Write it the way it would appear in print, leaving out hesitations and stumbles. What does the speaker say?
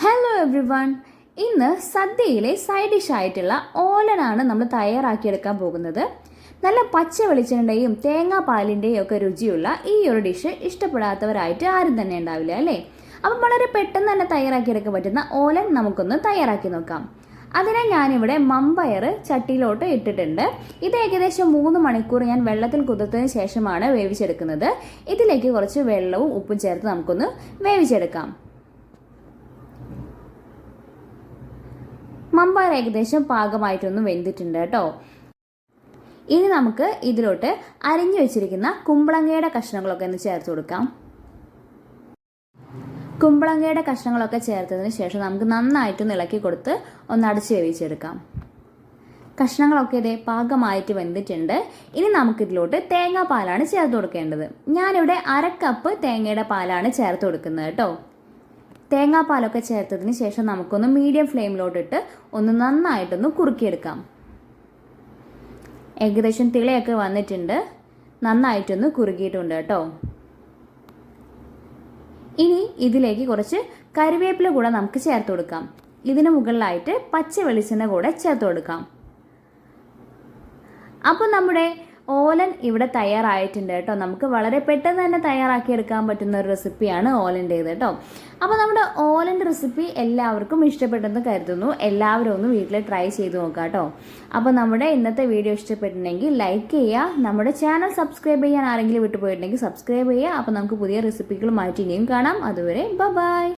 Hello every one. ഇന്ന് സദ്യയിലെ side dish ആയിട്ടുള്ള ഓലനാണ് നമ്മൾ തയ്യാറാക്കിയെടുക്കാൻ പോകുന്നത്. നല്ല പച്ച വെളിച്ചെണ്ണയുടെയും തേങ്ങാപ്പാലിൻ്റെയും ഒക്കെ രുചിയുള്ള ഈ ഒരു ഡിഷ് ഇഷ്ടപ്പെടാത്തവരായിട്ട് ആരും തന്നെ ഉണ്ടാവില്ല അല്ലേ? അപ്പം വളരെ പെട്ടെന്ന് തന്നെ തയ്യാറാക്കിയെടുക്കാൻ പറ്റുന്ന ഓലൻ നമുക്കൊന്ന് തയ്യാറാക്കി നോക്കാം. അതിനെ ഞാനിവിടെ മമ്പയർ ചട്ടിയിലോട്ട് ഇട്ടിട്ടുണ്ട്. ഇത് ഏകദേശം 3 മണിക്കൂർ ഞാൻ വെള്ളത്തിൽ കുതിർത്തതിന് ശേഷമാണ് വേവിച്ചെടുക്കുന്നത്. ഇതിലേക്ക് കുറച്ച് വെള്ളവും ഉപ്പും ചേർത്ത് നമുക്കൊന്ന് വേവിച്ചെടുക്കാം. മമ്പയർ ഏകദേശം പാകമായിട്ടൊന്നും വെന്തിട്ടുണ്ട് കേട്ടോ. ഇനി നമുക്ക് ഇതിലോട്ട് അരിഞ്ഞു വെച്ചിരിക്കുന്ന കുമ്പളങ്ങയുടെ കഷ്ണങ്ങളൊക്കെ ഒന്ന് ചേർത്ത് കൊടുക്കാം. കുമ്പളങ്ങയുടെ കഷ്ണങ്ങളൊക്കെ ചേർത്തതിന് ശേഷം നമുക്ക് നന്നായിട്ടൊന്ന് ഇളക്കി കൊടുത്ത് ഒന്ന് അടച്ച് വേവിച്ചെടുക്കാം. കഷ്ണങ്ങളൊക്കെ ഇതേ പാകമായിട്ട് വെന്തിട്ടുണ്ട്. ഇനി നമുക്കിതിലോട്ട് തേങ്ങാപ്പാലാണ് ചേർത്ത് കൊടുക്കേണ്ടത്. ഞാനിവിടെ 1/2 കപ്പ് തേങ്ങയുടെ പാലാണ് ചേർത്ത് കൊടുക്കുന്നത് കേട്ടോ. തേങ്ങാപ്പാലൊക്കെ ചേർത്തതിന് ശേഷം നമുക്കൊന്ന് മീഡിയം ഫ്ലെയിമിലോട്ടിട്ട് ഒന്ന് നന്നായിട്ടൊന്ന് കുറുക്കിയെടുക്കാം. ഏകദേശം തിളയൊക്കെ വന്നിട്ടുണ്ട്, നന്നായിട്ടൊന്ന് കുറുകിയിട്ടുണ്ട് കേട്ടോ. ഇനി ഇതിലേക്ക് കുറച്ച് കറിവേപ്പില കൂടെ നമുക്ക് ചേർത്ത് കൊടുക്കാം. ഇതിന് മുകളിലായിട്ട് പച്ച വെളിച്ചെണ്ണ കൂടെ ചേർത്ത് കൊടുക്കാം. അപ്പോൾ നമ്മുടെ ഓലൻ ഇവിടെ തയ്യാറായിട്ടുണ്ട് കേട്ടോ. നമുക്ക് വളരെ പെട്ടെന്ന് തന്നെ തയ്യാറാക്കിയെടുക്കാൻ പറ്റുന്ന ഒരു റെസിപ്പിയാണ് ഓലൻ്റേത് കേട്ടോ. അപ്പോൾ നമ്മുടെ ഓലൻ്റെ റെസിപ്പി എല്ലാവർക്കും ഇഷ്ടപ്പെട്ടെന്ന് കരുതുന്നു. എല്ലാവരും ഒന്ന് വീട്ടിൽ ട്രൈ ചെയ്ത് നോക്കാം കേട്ടോ. അപ്പോൾ നമ്മുടെ ഇന്നത്തെ വീഡിയോ ഇഷ്ടപ്പെട്ടിട്ടുണ്ടെങ്കിൽ ലൈക്ക് ചെയ്യുക. നമ്മുടെ ചാനൽ സബ്സ്ക്രൈബ് ചെയ്യാൻ ആരെങ്കിലും വിട്ടുപോയിട്ടുണ്ടെങ്കിൽ സബ്സ്ക്രൈബ് ചെയ്യുക. അപ്പോൾ നമുക്ക് പുതിയ റെസിപ്പികളുമായിട്ട് ഇനിയും കാണാം. അതുവരെ ബൈ.